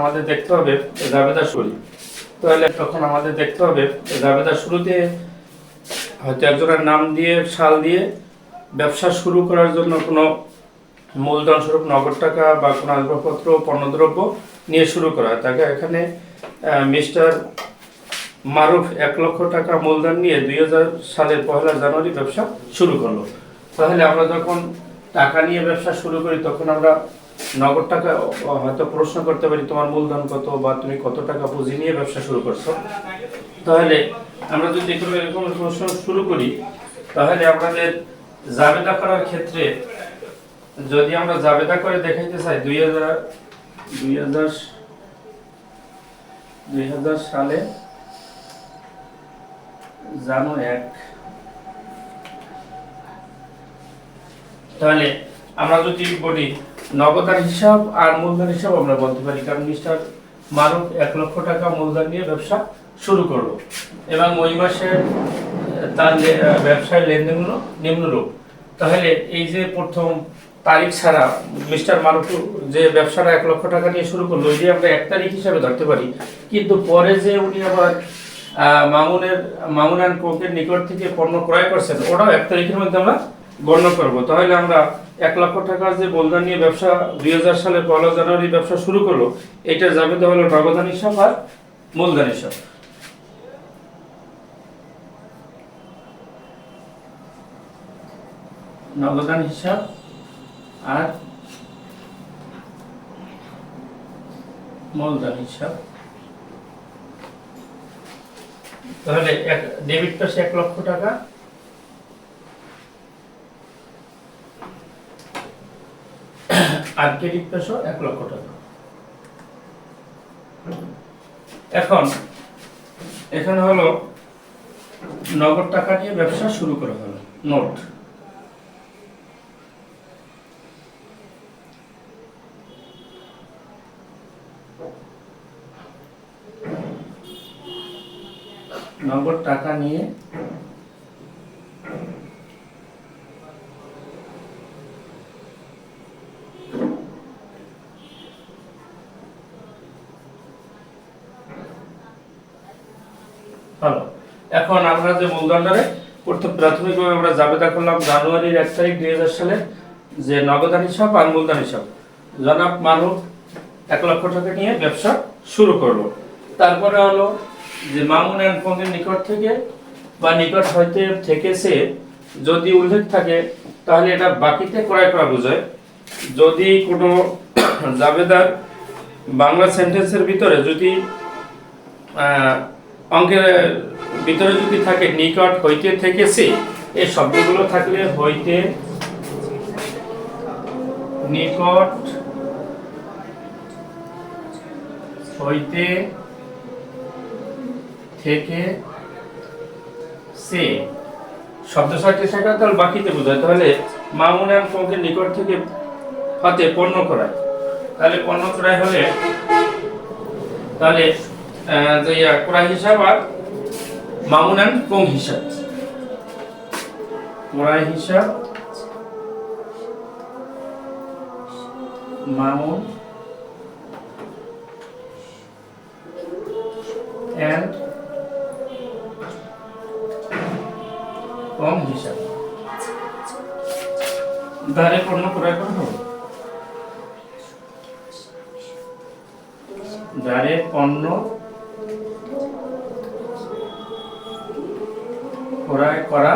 আমাদের দেখতে হবে জাবেদা শুরু। তাহলে তখন আমাদের দেখতে হবে জাবেদা শুরুতে হয়তো একজনের নাম দিয়ে সাল দিয়ে ব্যবসা শুরু করার জন্য কোনো মূলধন স্বরূপ নগদ টাকা বা কোনো আসবাবপত্র পণ্যদ্রব্য নিয়ে শুরু করা হয়। তাকে এখানে মিস্টার মারুফ 1,00,000 টাকা মূলধন নিয়ে 2000 সালের 1 জানুয়ারি ব্যবসা শুরু করলো। তাহলে আমরা যখন টাকা নিয়ে ব্যবসা শুরু করি তখন আমরা নগদ টাকা হয়তো প্রশ্ন করতে পারি তোমার মূলধন কত বা তুমি কত টাকা পুঁজি নিয়ে ব্যবসা শুরু করছো। তাহলে আমরা যদি এরকম প্রশ্ন শুরু করি তাহলে আমাদের জাবেদা করার ক্ষেত্রে যদি আমরা জাবেদা করে দেখাইতে চাই 2000 সালে জানুয়ারি 1, তাহলে আমরা যদি বলি নগদান হিসাব আর মূলধন হিসাব আমরা বলতে পারি, কারণ মিস্টার মারুফ 1,00,000 টাকা মূলধন নিয়ে ব্যবসা শুরু করলো এবং ওই মাসে তার ব্যবসায় লেনদেনগুলো নিম্নরূপ। তাহলে এই যে প্রথম তারিখ ছাড়া মিস্টার মারুফ যে ব্যবসাটা 1,00,000 টাকা নিয়ে শুরু করলো ওই আমরা 1 তারিখ হিসাবে ধরতে পারি, কিন্তু পরে যে উনি আবার মামুন অ্যান্ড কোকের নিকট থেকে পণ্য ক্রয় করছেন ওটাও 1 তারিখের মধ্যে আমরা গণ্য করব। তাহলে আমরা 1,00,000 টাকা যে মূলধন নিয়ে ব্যবসা 2000 সালের 1 জানুয়ারি ব্যবসা শুরু করলো, এটা যাবে তো হলো নগদান হিসাব আর মূলধন হিসাব। নগদান হিসাব আর মূলধন হিসাব। তাহলে ডেবিট পাশে 1,00,000 টাকা আর ক্রেডিট পাশে 1,00,000 টাকা। এখন এখানে হলো নগদ টাকা নিয়ে ব্যবসা শুরু করা হলো, নোট। নগদ টাকা নিয়ে হলো। এখন আমরা যে মূলধনটারে প্রাথমিকভাবে আমরা জাবেদা করলাম জানুয়ারির 1 তারিখ 2000 সালে যে নগদান হিসাব আর মূলধন হিসাব। জনাব মারুফ 1,00,000 টাকা নিয়ে ব্যবসা শুরু করলো। তারপরে হলো যে মামুন অ্যান্ড কোকের নিকট থেকে বা নিকট হইতে থেকেছে যদি উল্লেখ থাকে তাহলে এটা বাকিতে ক্রয় করা বোঝায়। যদি কোনো জাবেদার বাংলা সেন্টেন্সের ভিতরে যদি অঙ্কের ভিতরে যদি থাকে নিকট হইতে থেকেছে, এই শব্দগুলো থাকলে হইতে, নিকট হইতে, থেকে, সে শব্দ সাথে থাকা তাহলে বাকিতে বোঝায়। তাহলে মামুন অ্যান্ড কোকের নিকট থেকে হতে পণ্য ক্রয়, তাহলে পণ্য ক্রয় হলে তাহলে যে ক্রয় হিসাব আর মামুন অ্যান্ড কোক হিসাব, ক্রয় হিসাব মামুন অ্যান্ড কম হিসাব দ্বারে পণ্য ক্রয় করা হবে। দ্বারে পণ্য ক্রয় করা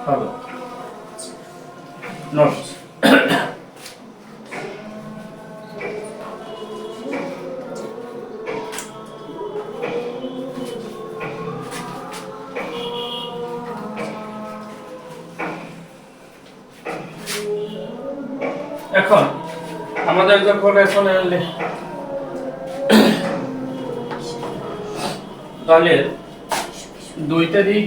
হবে। নোট। এখন আমাদের যখন তাহলে 2 তারিখ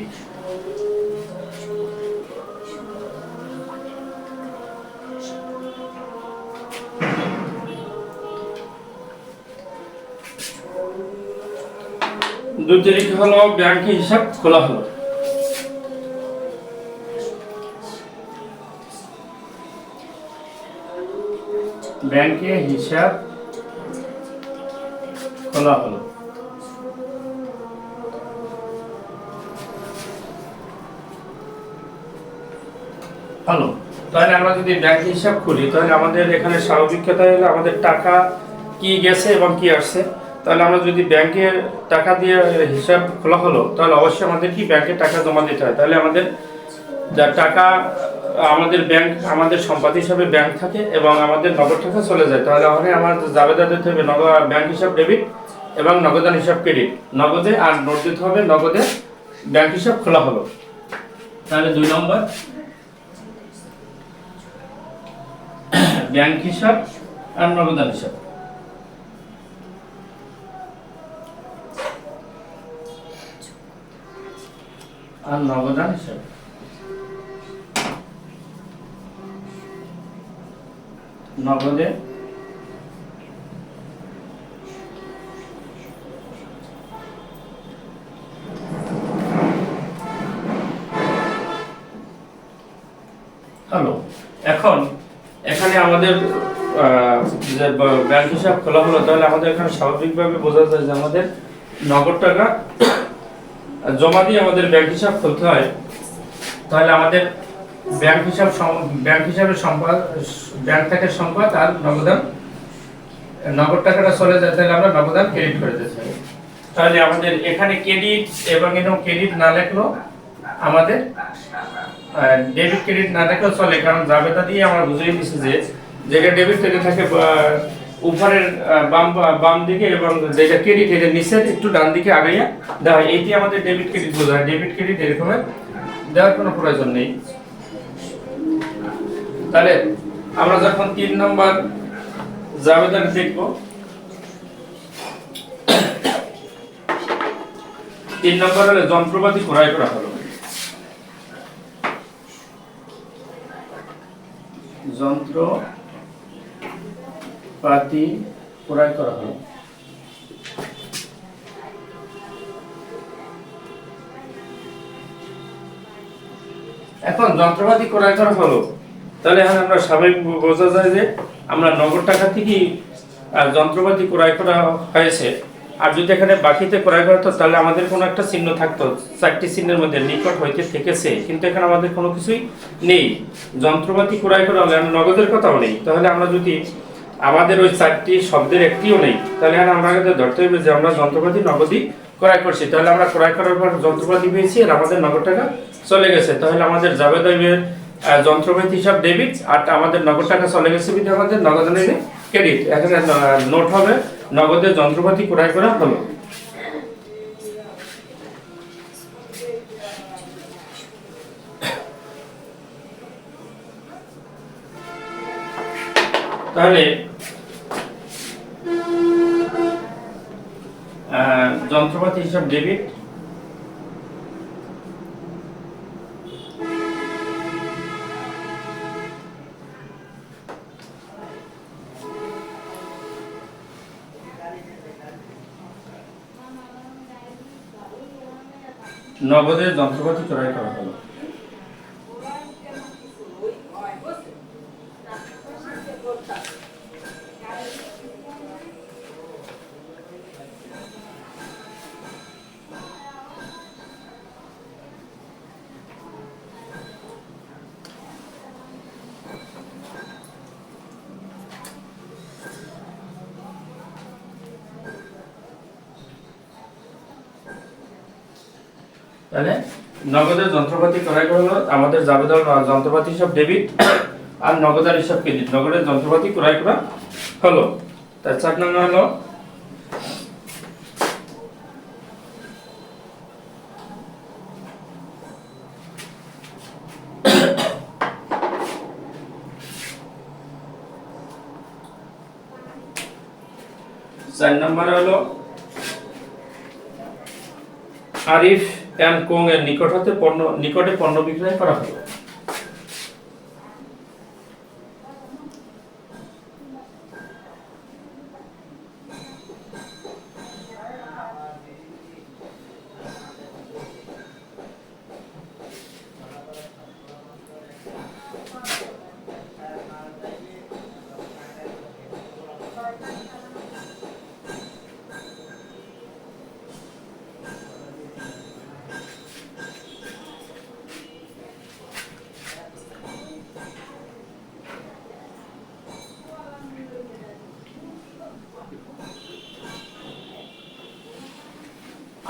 হলো ব্যাংকে হিসাব খোলা হলো। ব্যাংকে হিসাব খোলা হলো। হলো। তাহলে আমরা যদি ব্যাংক হিসাব খুলি তাহলে আমাদের এখানে স্বাভাবিক কথা হলো আমাদের টাকা কি গেছে এবং কি আসছে। তাহলে আমরা যদি ব্যাংকে টাকা দিয়ে হিসাব খোলা হলো তাহলে অবশ্যই আমাদের কি ব্যাংকে টাকা জমা দিতে হয়। তাহলে আমাদের যা টাকা আমাদের ব্যাংক আমাদের সম্পদ হিসাবে ব্যাংক থাকে এবং আমাদের নগদ টাকা চলে যায়। তাহলে ওখানে আমার জাবেদা দিতে হবে ব্যাংক হিসাব ডেবিট এবং নগদান হিসাব ক্রেডিট। নগদে আর নোট দিতে হবে নগদে ব্যাংক হিসাব খোলা হলো। তাহলে 2 নম্বর ব্যাংক হিসাব আর নগদান হিসাব। আর নগদান হিসাব নগদে হ্যালো। এখন এখানে আমাদের যে ব্যাংক হিসাব খোলা হলো তাহলে আমাদের এখানে স্বাভাবিকভাবে বোঝা যায় যে আমাদের নগদ টাকা জমা দিয়ে আমাদের ব্যাংক হিসাব খুলতে হয়। তাহলে আমাদের ব্যাংক হিসাবের সম্পদ ব্যাংক থেকে সম্পদ আর নগদ টাকাটা চলে যায় তাহলে আমরা নগদান ক্রেডিট করে দিতে হবে। তাহলে আমাদের এখানে ক্রেডিট এবং এরকম ক্রেডিট না লিখলেও আমাদের ডেবিট ক্রেডিট না থাকলেও চলে, কারণ জাবেদা দিয়ে আমরা বুঝিয়ে দিচ্ছি যে যেটা ডেবিট থেকে থাকে উপরের বাম দিকে এবং যেটা ক্রেডিট এটা নিচের একটু ডান দিকে আগাইয়া দেওয়া হয়। এইটি আমাদের ডেবিট ক্রেডিট বোঝায়। ডেবিট ক্রেডিট এরকম দেওয়ার কোনো প্রয়োজন নেই। তাহলে আমরা যখন 3 নম্বর জাবেদা দেখব, 3 নম্বর হলো যন্ত্রপাতি ক্রয় করা হলো। যন্ত্রপাতি ক্রয় করা হলো। এখন যন্ত্রপাতি ক্রয় করা হলো তাহলে এখন আমরা স্বাভাবিক বোঝা যায় যে আমরা নগদ টাকা থেকে যন্ত্রপাতি ক্রয় করা হয়েছে। আর যদি এখানে বাকিতে ক্রয় করা হতো তাহলে আমাদের কোনো একটা চিহ্ন থাকতো, 4টি চিহ্নের মধ্যে নিকট হইতে থেকেছে, কিন্তু এখানে আমাদের কোনো কিছুই নেই। যন্ত্রপাতি ক্রয় করা হলে নগদের কথাও নেই। তাহলে আমরা যদি আমাদের ওই 4টি শব্দের একটিও নেই তাহলে এখানে আমরা ধরতে হবে যে আমরা যন্ত্রপাতি নগদই ক্রয় করছি। তাহলে আমরা ক্রয় করার পর যন্ত্রপাতি পেয়েছি আর আমাদের নগদ টাকা চলে গেছে। তাহলে আমাদের জাবেদার যন্ত্রপাতি হিসাব ডেবিট আর আমাদের নগদ টাকা চলে গেছে বিধে আমাদের নগদানের ক্রেডিট। এখানে নোট হবে নগদে যন্ত্রপাতি ক্রয় করা হলো। তাহলে যন্ত্রপাতি হিসাব ডেবিট নগদে যন্ত্রপাতি ক্রয় করা হলো। তাহলে নগদের যন্ত্রপাতি ক্রয় করা হলো, আমাদের জাবেদার যন্ত্রপাতি হিসাব ডেবিট আর নগদার হিসাব ক্রেডিট। নগদের যন্ত্রপাতি ক্রয় করা হলো। তার 4 নম্বর হলো আরিফ এন্ড কোং এর নিকটে পণ্য বিক্রয় করা হলো।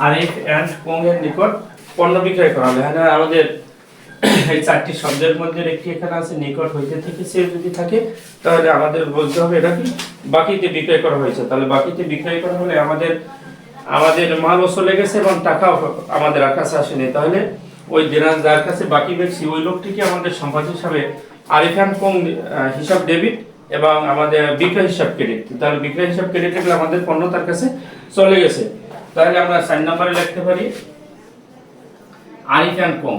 আরিফ অ্যান্ড কোং এর নিকট পণ্য বিক্রয় করা হবে। এখানে আমাদের এই চারটি শব্দের মধ্যে একটি এখানে আছে নিকট হইতে থেকে সে যদি থাকে তাহলে আমাদের বলতে হবে এটা কি বাকিতে বিক্রয় করা হয়েছে। তাহলে বাকিতে বিক্রয় করা হলে আমাদের মালও চলে গেছে এবং টাকাও আমাদের কাছে আসেনি। তাহলে ওই দেনার যার কাছে বাকি বেশি ওই লোকটিকে আমাদের সম্পদ হিসাবে আরিফ অ্যান্ড কোং হিসাব ডেবিট এবং আমাদের বিক্রয় হিসাব ক্রেডিট। তাহলে বিক্রয় হিসাব ক্রেডিট থাকলে আমাদের পণ্য তার কাছে চলে গেছে। তাহলে আমরা 4 নম্বরে লিখতে পারি Arif and co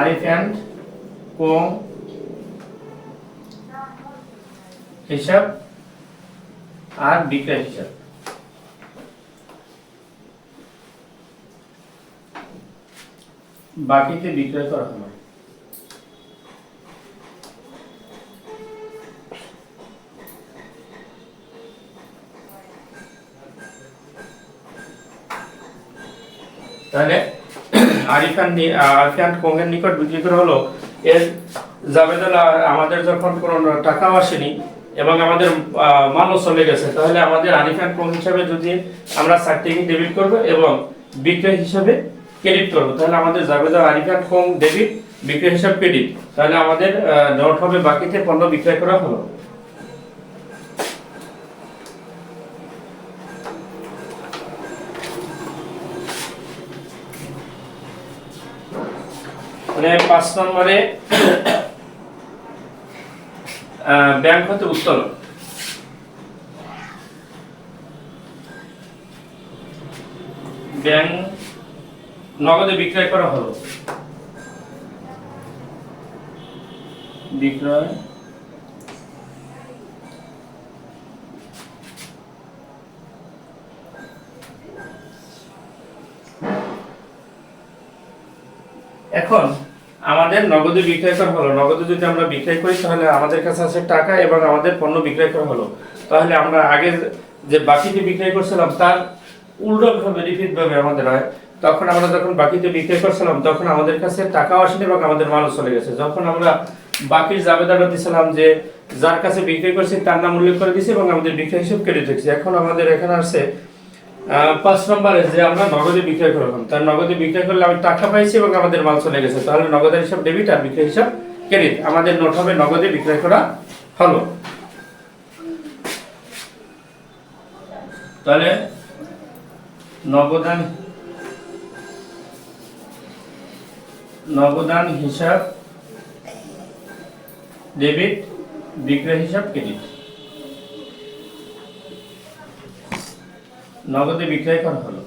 Arif and co হিসাব আর বিক্রয় হিসাব। বাকিতে বিক্রয় করা হবে। তাহলে আরিফ অ্যান্ড কোং এর নিকট বিক্রি করা হলো। এর জাবেদা আমাদের যখন কোনো টাকাও আসেনি এবং আমাদের মালও চলে গেছে তাহলে আমাদের আরিফ অ্যান্ড কোং হিসাবে যদি আমরা 4টিকে ডেবিট করব এবং বিক্রয় হিসাবে ক্রেডিট করব তাহলে আমাদের জাবেদা আরিফ অ্যান্ড কোং ডেবিট বিক্রয় হিসাব ক্রেডিট। তাহলে আমাদের নোট হবে বাকিতে পণ্য বিক্রয় করা হলো। মানে 5 নম্বরে ব্যাংক হতে উত্তোলন। ব্যাংক নগদে বিক্রয় করা হলো। বিক্রয় এখন আমাদের নগদে বিক্রয় করা হলো। নগদে যদি আমরা বিক্রয় করি তাহলে আমাদের কাছে আছে টাকা এবং আমাদের পণ্য বিক্রয় করা হলো। তাহলে আমরা আগে যে বাকিতে বিক্রয় করছিলাম তার উল্টোভাবে রিপিট ভাবে আমাদের হয়। তখন আমরা যখন বাকিতে বিক্রয় করছিলাম তখন আমাদের কাছে টাকাও আসেনি এবং আমাদের মালও চলে গেছে। যখন আমরা বাকির জাবেদাটা দিয়েছিলাম যে যার কাছে বিক্রয় করছি তার নাম উল্লেখ করে দিয়েছি এবং আমাদের বিক্রয় হিসাব কেটে রেখেছি। এখন আমাদের এখানে আসছে 5 নম্বরে যে আমরা নগদে বিক্রয় করলাম। তার নগদে বিক্রয় করলে আমি টাকা পাইছি এবং আমাদের মাল চলে গেছে। তাহলে নগদের হিসাব ডেবিট আর বিক্রয় হিসাব ক্রেডিট। আমাদের নোট হবে নগদে বিক্রয় করা হলো। তাহলে নগদান হিসাব ডেবিট বিক্রয় হিসাব ক্রেডিট। নগদে বিক্রয় করা হলো।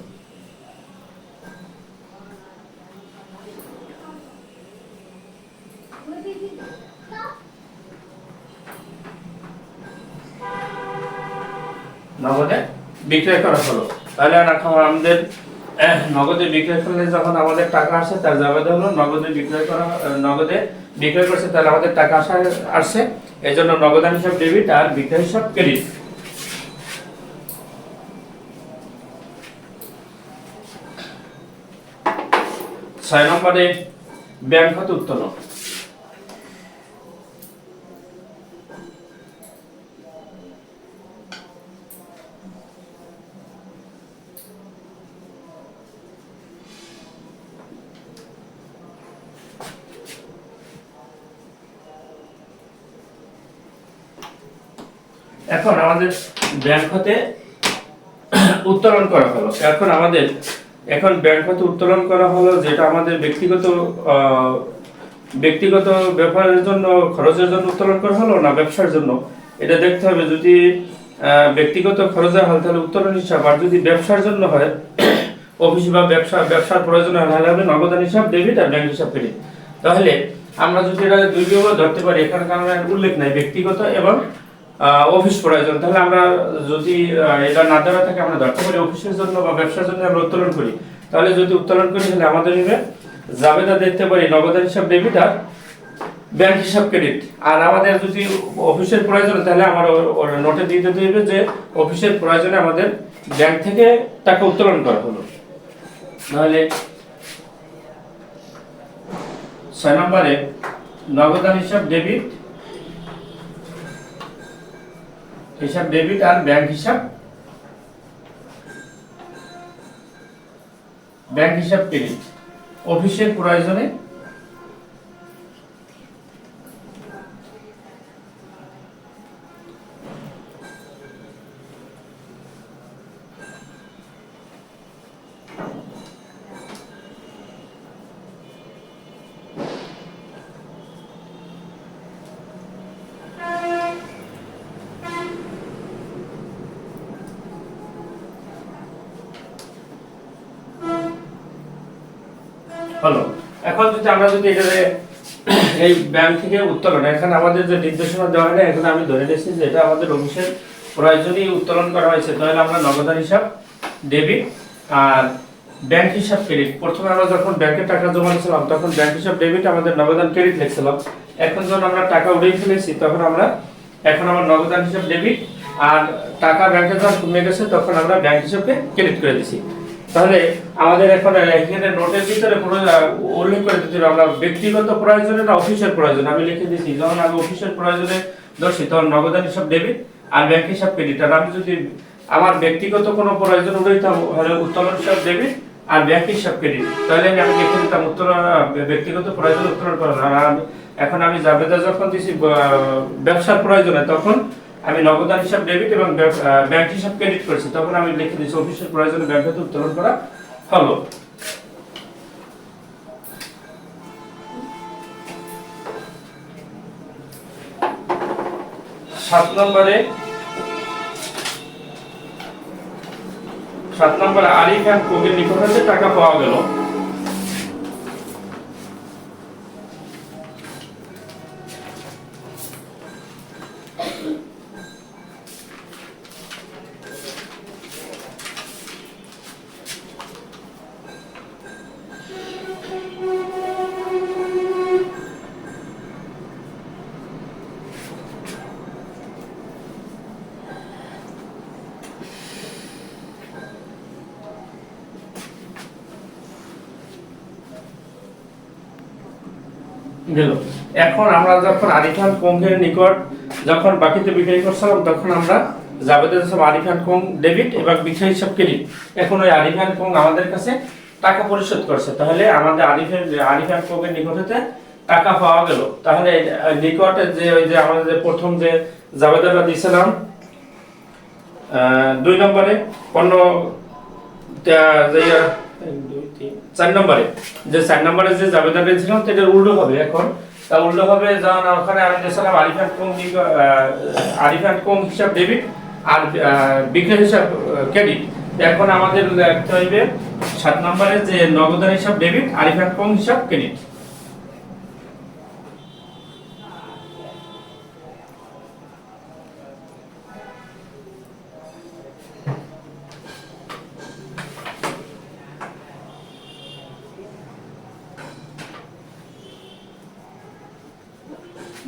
নগদে বিক্রয় করা হলো। তাহলে আমাদের নগদে বিক্রয় করলে যখন আমাদের টাকা আসে তার জাবেদা হলো নগদে বিক্রয় করছে তাহলে আমাদের টাকা আসছে। এই জন্য নগদান হিসাব ডেবিট আর বিক্রয় হিসাব ক্রেডিট। ছয় নম্বরে ব্যাংক হতে উত্তোলন। এখন আমাদের ব্যাংক হতে উত্তোলন করা হলো। এখন ব্যাংক হতে উত্তোলন করা হলো যেটা আমাদের ব্যক্তিগত ব্যাপারের জন্য খরচের জন্য উত্তোলন করা হলো না ব্যবসার জন্য, এটা দেখতে হবে। যদি ব্যক্তিগত খরচে হয় তাহলে উত্তোলন হিসাব, আর যদি ব্যবসার জন্য হয় অফিস বা ব্যবসার প্রয়োজন হয় তাহলে হবে নগদান হিসাব ডেবিট আর ব্যাংক হিসাব ক্রেডিট। তাহলে আমরা যদি এটা দুই ভাবে ধরতে পারি, এখানে কারণ উল্লেখ নাই ব্যক্তিগত এবং অফিস প্রয়োজন, তাহলে আমরা যদি এটা না দেওয়া থাকে আমরা ধরতে পারি অফিসের জন্য বা ব্যবসার জন্য আমরা উত্তোলন করি। তাহলে যদি উত্তোলন করি তাহলে আমাদের জাবেদা দেখতে পারি নগদান হিসাব ডেবিট আর ব্যাংক হিসাব ক্রেডিট। আর আমাদের যদি অফিসের প্রয়োজন তাহলে আমার নোটে দিতে দিবে যে অফিসের প্রয়োজনে আমাদের ব্যাংক থেকে টাকা উত্তোলন করা হলো। তাহলে 6 নম্বরে নগদান হিসাব ডেবিট হিসাব ডেবিট আর ব্যাংক হিসাব ক্রেডিট অফিসের প্রয়োজনে হলো। এখন যদি আমরা এখানে এই ব্যাংক থেকে উত্তোলন, এখানে আমাদের যে নির্দেশনা দেওয়া হয় না, এখানে আমি ধরে নিয়েছি যে এটা আমাদের অফিসের প্রয়োজনেই উত্তোলন করা হয়েছে, তাহলে আমরা নগদান হিসাব ডেবিট আর ব্যাংক হিসাব ক্রেডিট। প্রথমে আমরা যখন ব্যাংকে টাকা জমা দিয়েছিলাম তখন ব্যাংক হিসাব ডেবিট, আমাদের নগদান ক্রেডিট লিখছিলাম। এখন যখন আমরা টাকা উঠিয়ে ফেলেছি তখন এখন আমার নগদান হিসাব ডেবিট আর টাকা ব্যাংকে যখন কমে গেছে তখন আমরা ব্যাংক হিসাবকে ক্রেডিট করে দিছি। তাহলে আমাদের এখন এখানে নোটের ভিতরে পুরো উল্লেখ করে দিতে হবে আমরা ব্যক্তিগত প্রয়োজনে না অফিসের প্রয়োজনে। আমি লিখে দিয়েছি যখন আমি অফিসের প্রয়োজনে দর্শি তখন নগদান হিসাব ডেবিট আর ব্যাংক হিসাব ক্রেডিট। আর আমি যদি আমার ব্যক্তিগত কোনো প্রয়োজন উঠাইতাম হলে উত্তোলন হিসাব ডেবিট আর ব্যাংক হিসাব ক্রেডিট, তাহলে আমি লিখে দিতাম উত্তোলন ব্যক্তিগত প্রয়োজন উত্তোলন করা। আর এখন আমি জাবেদা যখন দিছি ব্যবসার প্রয়োজনে তখন আমি নগদান হিসাব ডেবিট এবং ব্যাংক হিসাব ক্রেডিট করেছি, তখন আমি লিখে দিয়েছি অফিসের প্রয়োজনে ব্যাংক হতে উত্তোলন করা হলো। 7 নম্বরে আরিফ এন্ড কোকের নিকট হতে টাকা পাওয়া গেল। গেল। এখন আমরা যখন আরিফান কোঙ্গের নিকট যখন বাকিতে বিক্রয় করছিলাম তখন আমরা জাবেদা হিসাব আরিফান কোং ডেবিট এবং বিক্রয় হিসাব ক্রেডিট। এখন ওই আরিফান কোং আমাদের কাছে টাকা পরিশোধ করছে, তাহলে আমাদের আরিফান কোঙ্গের নিকট হতে টাকা পাওয়া গেল। তাহলে নিকটে যে ওই যে আমাদের যে প্রথম যে জাবেদাটা দিয়েছিলাম 2 নম্বরে পণ্য 4 নম্বরে যে 4 নম্বরে যে জাবেদাটা ছিলাম সেটা উল্টো হবে। এখন তা উল্টো হবে যখন ওখানে আমি দিয়েছিলাম আরিফান কোং হিসাব ডেবিট আর বিক্রয় হিসাব ক্রেডিট। এখন আমাদের লিখতে হইবে 7 নম্বরে যে নগদান হিসাব ডেবিট আরিফান কোং হিসাব ক্রেডিট।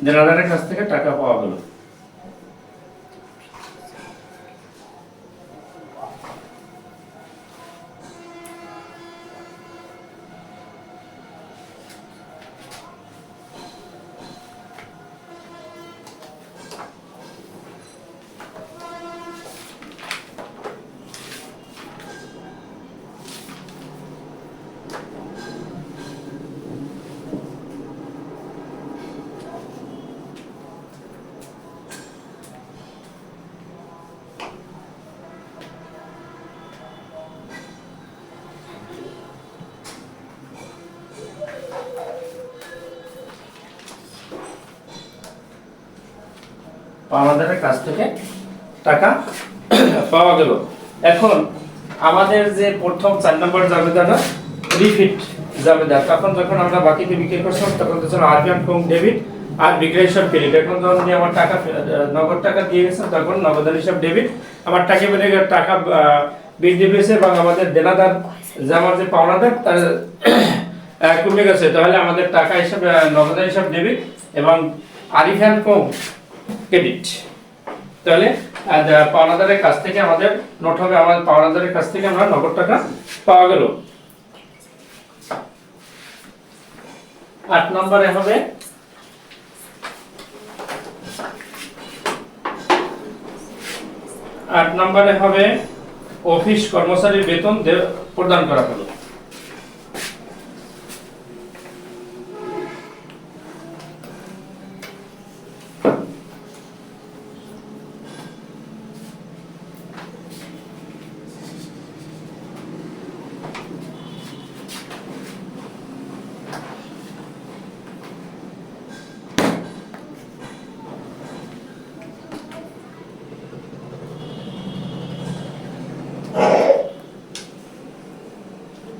দেনাদারের কাছ থেকে টাকা পাওয়া গেল। পাওনাদারের কাছ থেকে টাকা পাওয়া গেল। এখন আমাদের যে প্রথম 4 নম্বর জাবেদাটা রিফিট জাবেদা, তখন যখন আমরা বাকিতে বিক্রি করছিলাম তখন তো ছিল আরিফান কোং ডেবিট আর বিক্রয় হিসাব ক্রেডিট। এখন যখন আমার টাকা নগদ টাকা দিয়ে গেছে তখন নগদান হিসাব ডেবিট, আমার টাকা বেড়ে গেলে টাকা বৃদ্ধি পেয়েছে এবং আমাদের দেনাদার যে আমার যে পাওনাদার তার কমে গেছে, তাহলে আমাদের টাকা হিসাব নগদান হিসাব ডেবিট এবং আরিফান কোং ক্রেডিট। তাহলে পাওনাদারের কাছ থেকে আমাদের নোট হবে, আমাদের পাওনাদারের কাছ থেকে আমরা নগদ টাকা পাওয়া গেল। 8 নম্বরে হবে 8 নম্বরে হবে অফিস কর্মচারীর বেতন প্রদান করা হলো।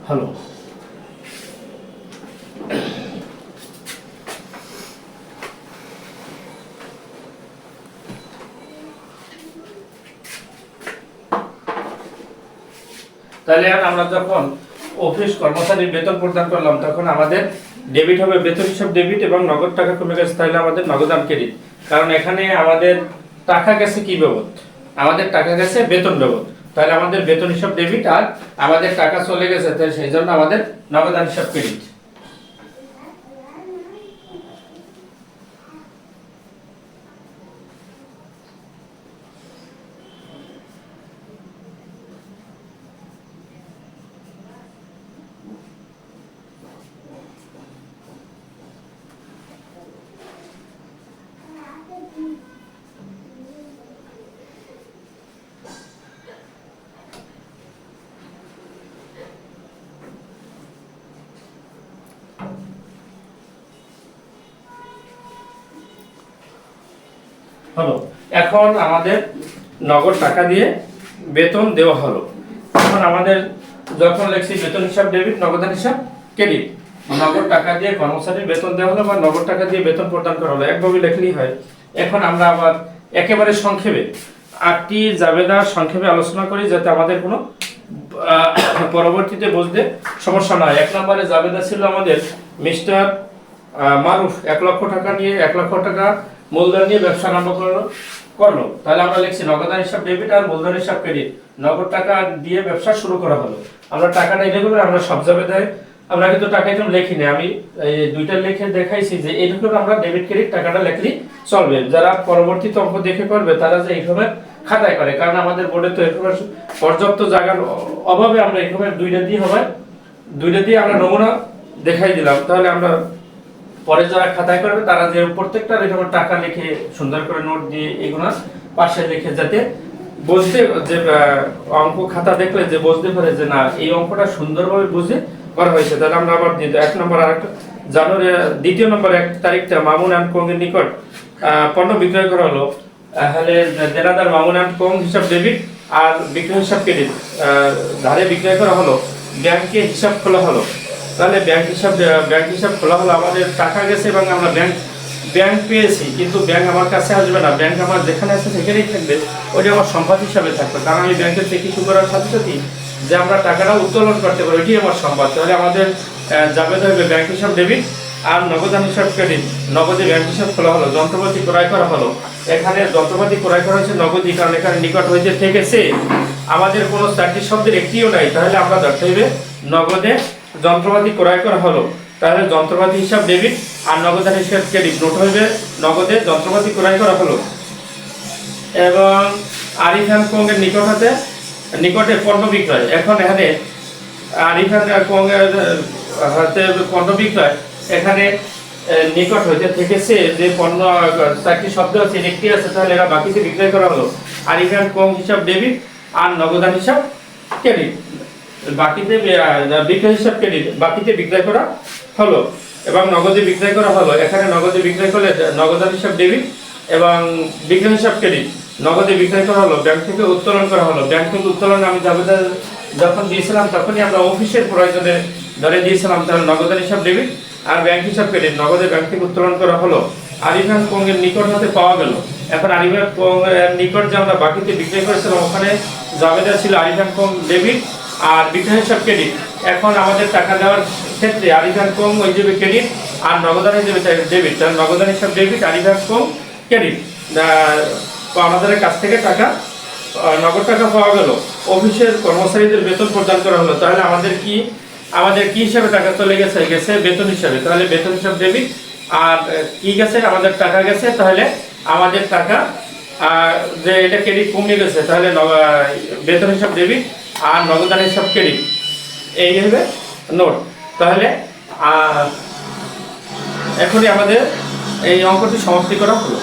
হ্যালো, তাহলে আমরা যখন অফিস কর্মচারীর বেতন প্রদান করলাম তখন আমাদের ডেবিট হবে বেতন হিসাব ডেবিট এবং নগদ টাকা কমে গেছে, তাহলে আমাদের নগদান ক্রেডিট। কারণ এখানে আমাদের টাকা গেছে কি বাবদ? আমাদের টাকা গেছে বেতন বাবদ, তাহলে আমাদের বেতন হিসাব ডেবিট আর আমাদের টাকা চলে গেছে, তাহলে সেই জন্য আমাদের নগদান হিসাব ক্রেডিট। হলো, এখন আমাদের নগদ টাকা দিয়ে বেতন দেওয়া হলো। এখন আমাদের যখন লিখছি বেতন হিসাব ডেবিট নগদান হিসাব ক্রেডিট, নগদ টাকা দিয়ে কর্মচারীর বেতন দেওয়া হলো বা নগদ টাকা দিয়ে বেতন প্রদান করা হলো, একভাবে লিখলেই হয়। এখন আমরা আবার একেবারে সংক্ষেপে 8টি জাবেদা সংক্ষেপে আলোচনা করি, যাতে আমাদের কোনো পরবর্তীতে বুঝতে সমস্যা না হয়। 1 নম্বরে জাবেদা ছিল আমাদের মিস্টার মারুফ 1 লক্ষ টাকা নিয়ে 1 লক্ষ টাকা মূলধন নিয়ে ব্যবসা আরম্ভ করলো। তাহলে আমরা লিখছি নগদান হিসাব ডেবিট আর মূলধন হিসাব ক্রেডিট, নগদ টাকা দিয়ে ব্যবসা শুরু করা হলো। আমরা টাকাটা এরকম আমরা সব জাবেদায় আমরা কিন্তু টাকা একদম লিখি না, আমি এই দুইটা লিখে দেখাইছি যে এইরকম আমরা ডেবিট ক্রেডিট টাকাটা লিখলেই চলবে। যারা পরবর্তী অঙ্ক দেখে করবে তারা যে এইভাবে খাতায় করে, কারণ আমাদের বোর্ডে তো এরকম পর্যাপ্ত জায়গার অভাবে আমরা এইভাবে দুইটা দিয়ে আমরা নমুনা দেখাই দিলাম। তাহলে আমরা পরে যারা খাতায় করবে তারা যে প্রত্যেকটা এরকম টাকা লিখে সুন্দর করে নোট দিয়ে এগুলো পাশে লিখে, যাতে বুঝতে যে অঙ্ক খাতা দেখলে যে বুঝতে পারে যে না এই অঙ্কটা সুন্দরভাবে বুঝে করা হয়েছে। তাহলে আমরা আবার 1 নম্বর আরেকটা জানুয়ারি 2 নম্বর 1 তারিখটা মামুন অ্যান্ড কোং এর নিকট পণ্য বিক্রয় করা হলো। তাহলে দেনাদার মামুন অ্যান্ড কোং হিসাব ডেবিট আর বিক্রয় হিসাব ক্রেডিট, ধারে বিক্রয় করা হলো, ব্যাংকে হিসাব খোলা হলো। তাহলে ব্যাংক হিসাব খোলা হলো, আমাদের টাকা গেছে এবং আমরা ব্যাংক পেয়েছি, কিন্তু ব্যাংক আমার কাছে আসবে না, ব্যাংক আমার যেখানে আছে সেখানেই থাকবে, ওইটা আমার সম্পদ হিসাবে থাকবে। কারণ আমি ব্যাংকের চেক ইস্যু করার সাথে সাথে যে আমরা টাকাটা উত্তোলন করতে পারি এটি আমার সম্পদ। তাহলে আমাদের জাবেদা হবে ব্যাংক হিসাব ডেবিট আর নগদান হিসাব ক্রেডিট। নগদে ব্যাংক হিসাব খোলা হলো, যন্ত্রপাতি ক্রয় করা হলো। এখানে যন্ত্রপাতি ক্রয় করা হয়েছে নগদই, কারণ এখানে নিকট হইতে থেকেছে আমাদের কোনো 4টি শব্দের একটিও নাই। তাহলে আমরা ধরতে হবে নগদে যন্ত্রপাতি ক্রয় করা হলো, তাহলে যন্ত্রপাতি হিসাব ডেবিট আর নগদান হিসাব ক্রেডিট। নোট হইবে নগদে যন্ত্রপাতি ক্রয় করা হলো। এবং আরিফ অ্যান্ড কোং এর নিকটে পণ্য বিক্রয়। এখন এখানে আরিফ অ্যান্ড কোং এর হাতে পণ্য বিক্রয়, এখানে নিকট হইতে থেকেছে যে পণ্য 4টি শব্দ আছে একটি আছে, তাহলে এরা বাকিতে বিক্রয় করা হলো। আরিফ অ্যান্ড কোং হিসাব ডেবিট আর নগদান হিসাব ক্রেডিট, বাকিতে বিক্রয় হিসাব ক্রেডিট, বাকিতে বিক্রয় করা হলো এবং নগদে বিক্রয় করা হলো। এখানে নগদে বিক্রয় করলে নগদান হিসাব ডেবিট এবং বিক্রয় হিসাব ক্রেডিট, নগদে বিক্রয় করা হলো। ব্যাংক থেকে উত্তোলন করা হলো, ব্যাংক থেকে উত্তোলন আমি জাবেদা যখন দিয়েছিলাম তখনই আমরা অফিসের প্রয়োজনে ধরে দিয়েছিলাম। তাহলে নগদান হিসাব ডেবিট আর ব্যাংক হিসাব ক্রেডিট, নগদে ব্যাংক থেকে উত্তোলন করা হলো। আরিফ অ্যান্ড কোং এর নিকট হতে পাওয়া গেল। এখন আরিফ অ্যান্ড কোং এর নিকট যে আমরা বাকিতে বিক্রয় করেছিলাম ওখানে জাবেদা ছিল আরিফ অ্যান্ড কোং ডেবিট আর বিক্রয় হিসাব ক্রেডিট। এখন আমাদের টাকা দেওয়ার ক্ষেত্রে আরিফ অ্যান্ড কোং হিসেবে ক্রেডিট আর নগদান হিসেবে ডেবিট, তাহলে নগদান হিসাব debit, Arif and co credit. আমাদের কাছ থেকে টাকা নগদ টাকা পাওয়া গেল, অফিসের কর্মচারীদের বেতন প্রদান করা হলো। তাহলে আমাদের কি হিসাবে টাকা চলে গেছে বেতন হিসাবে। তাহলে বেতন হিসাব ডেবিট আর কি গেছে আমাদের টাকা গেছে, তাহলে আমাদের টাকা যে এটা ক্রেডিট কমে গেছে, তাহলে বেতন হিসাব ডেবিট আর নগদান হিসাব ক্রেডিট, এই হবে নোট। তাহলে এখনই আমাদের এই অঙ্কটি সমাপ্তি করা হলো।